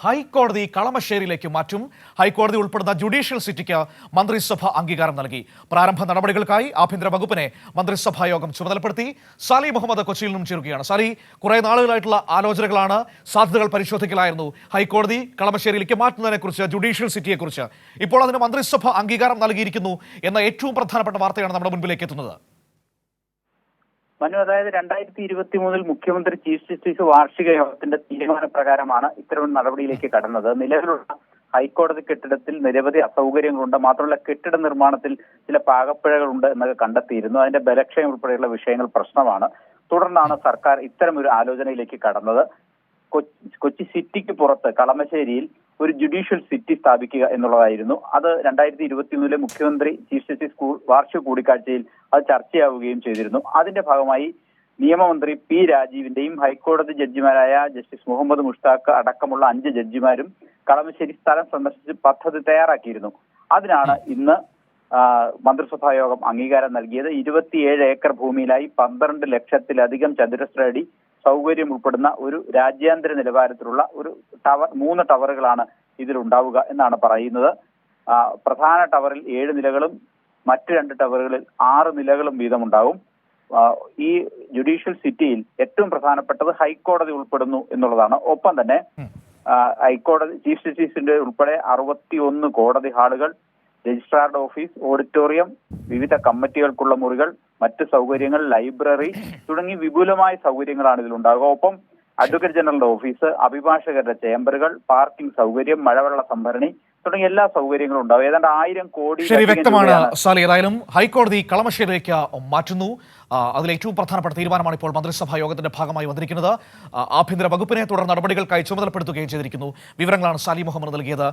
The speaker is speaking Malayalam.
ഹൈക്കോടതി കളമശ്ശേരിയിലേക്ക് മാറ്റും. ഹൈക്കോടതി ഉൾപ്പെടുന്ന ജുഡീഷ്യൽ സിറ്റിക്ക് മന്ത്രിസഭ അംഗീകാരം നൽകി. പ്രാരംഭ നടപടികൾക്കായി ആഭ്യന്തര വകുപ്പിനെ മന്ത്രിസഭാ യോഗം ചുമതലപ്പെടുത്തി. സാലി മുഹമ്മദ് കൊച്ചിയിൽ നിന്നും ചേരുകയാണ്. സാലി, കുറെ നാളുകളായിട്ടുള്ള ആലോചനകളാണ്, സാധ്യതകൾ പരിശോധിക്കലായിരുന്നു. ഹൈക്കോടതി കളമശ്ശേരിയിലേക്ക് മാറ്റുന്നതിനെക്കുറിച്ച്, ജുഡീഷ്യൽ സിറ്റിയെക്കുറിച്ച് ഇപ്പോൾ അതിന് മന്ത്രിസഭ അംഗീകാരം നൽകിയിരിക്കുന്നു എന്ന ഏറ്റവും പ്രധാനപ്പെട്ട വാർത്തയാണ് നമ്മുടെ മുൻപിലേക്ക് എത്തുന്നത്. മനു, അതായത് 2023 മുഖ്യമന്ത്രി ചീഫ് ജസ്റ്റിസ് വാർഷിക യോഗത്തിന്റെ തീരുമാനപ്രകാരമാണ് ഇത്തരം നടപടിയിലേക്ക് കടന്നത്. നിലവിലുള്ള ഹൈക്കോടതി കെട്ടിടത്തിൽ നിരവധി അസൗകര്യങ്ങളുണ്ട്. മാത്രമല്ല, കെട്ടിട നിർമ്മാണത്തിൽ ചില പാകപ്പിഴകളുണ്ട് എന്നൊക്കെ കണ്ടെത്തിയിരുന്നു. അതിന്റെ ബലക്ഷയം ഉൾപ്പെടെയുള്ള വിഷയങ്ങൾ പ്രശ്നമാണ്. തുടർന്നാണ് സർക്കാർ ഇത്തരം ഒരു ആലോചനയിലേക്ക് കടന്നത്. കൊച്ചി സിറ്റിക്ക് പുറത്ത് കളമശ്ശേരിയിൽ ഒരു ജുഡീഷ്യൽ സിറ്റി സ്ഥാപിക്കുക എന്നുള്ളതായിരുന്നു. അത് 2023 മുഖ്യമന്ത്രി ചീഫ് ജസ്റ്റിസ് വാർഷിക കൂടിക്കാഴ്ചയിൽ അത് ചർച്ചയാവുകയും ചെയ്തിരുന്നു. അതിന്റെ ഭാഗമായി നിയമമന്ത്രി പി രാജീവിന്റെയും ഹൈക്കോടതി ജഡ്ജിമാരായ ജസ്റ്റിസ് മുഹമ്മദ് മുഷ്താഖ് അടക്കമുള്ള 5 ജഡ്ജിമാരും കളമശ്ശേരി സ്ഥലം സന്ദർശിച്ച് പദ്ധതി തയ്യാറാക്കിയിരുന്നു. അതിനാണ് ഇന്ന് മന്ത്രിസഭാ യോഗം അംഗീകാരം നൽകിയത്. 27 ഏക്കർ ഭൂമിയിലായി 12 ലക്ഷത്തിലധികം ചതുരശ്ര അടി സൗകര്യം ഉൾപ്പെടുന്ന ഒരു രാജ്യാന്തര നിലവാരത്തിലുള്ള ഒരു ടവർ, 3 ടവറുകളാണ് ഇതിലുണ്ടാവുക എന്നാണ് പറയുന്നത്. പ്രധാന ടവറിൽ 7 നിലകളും മറ്റ് 2 ടവറുകളിൽ 6 നിലകളും വീതമുണ്ടാകും. ഈ ജുഡീഷ്യൽ സിറ്റിയിൽ ഏറ്റവും പ്രധാനപ്പെട്ടത് ഹൈക്കോടതി ഉൾപ്പെടുന്നു എന്നുള്ളതാണ്. ഒപ്പം തന്നെ ഹൈക്കോടതി ചീഫ് ജസ്റ്റിസിന്റെ ഉൾപ്പെടെ 61 കോടതി ഹാളുകൾ, രജിസ്ട്രാറുടെ ഓഫീസ്, ഓഡിറ്റോറിയം, വിവിധ കമ്മിറ്റികൾക്കുള്ള മുറികൾ, മറ്റ് സൗകര്യങ്ങൾ, ലൈബ്രറി തുടങ്ങി വിപുലമായ സൗകര്യങ്ങളാണ് ഇതിലുണ്ടാകുക. ഒപ്പം അഡ്വക്കേറ്റ് ജനറലിന്റെ ഓഫീസ്, അഭിഭാഷകരുടെ ചേംബറുകൾ, പാർക്കിംഗ് സൗകര്യം, മഴവെള്ള സംഭരണി തുടങ്ങിയ എല്ലാ സൗകര്യങ്ങളും ഉണ്ടാവും. ഏതാണ്ട് 1000 കോടി. ശരി, വ്യക്തമാണ് സാലി. ഏതായാലും ഹൈക്കോടതി കളമശ്ശേരിയിലേക്ക് മാറ്റുന്നു. അതിൽ ഏറ്റവും പ്രധാനപ്പെട്ട തീരുമാനമാണ് ഇപ്പോൾ മന്ത്രിസഭാ യോഗത്തിന്റെ ഭാഗമായി വന്നിരിക്കുന്നത്. ആഭ്യന്തര വകുപ്പിനെ തുടർ നടപടികൾക്കായി ചുമതലപ്പെടുത്തുകയും ചെയ്തിരിക്കുന്നു. വിവരങ്ങളാണ് സാലി മുഹമ്മദ് നൽകിയത്.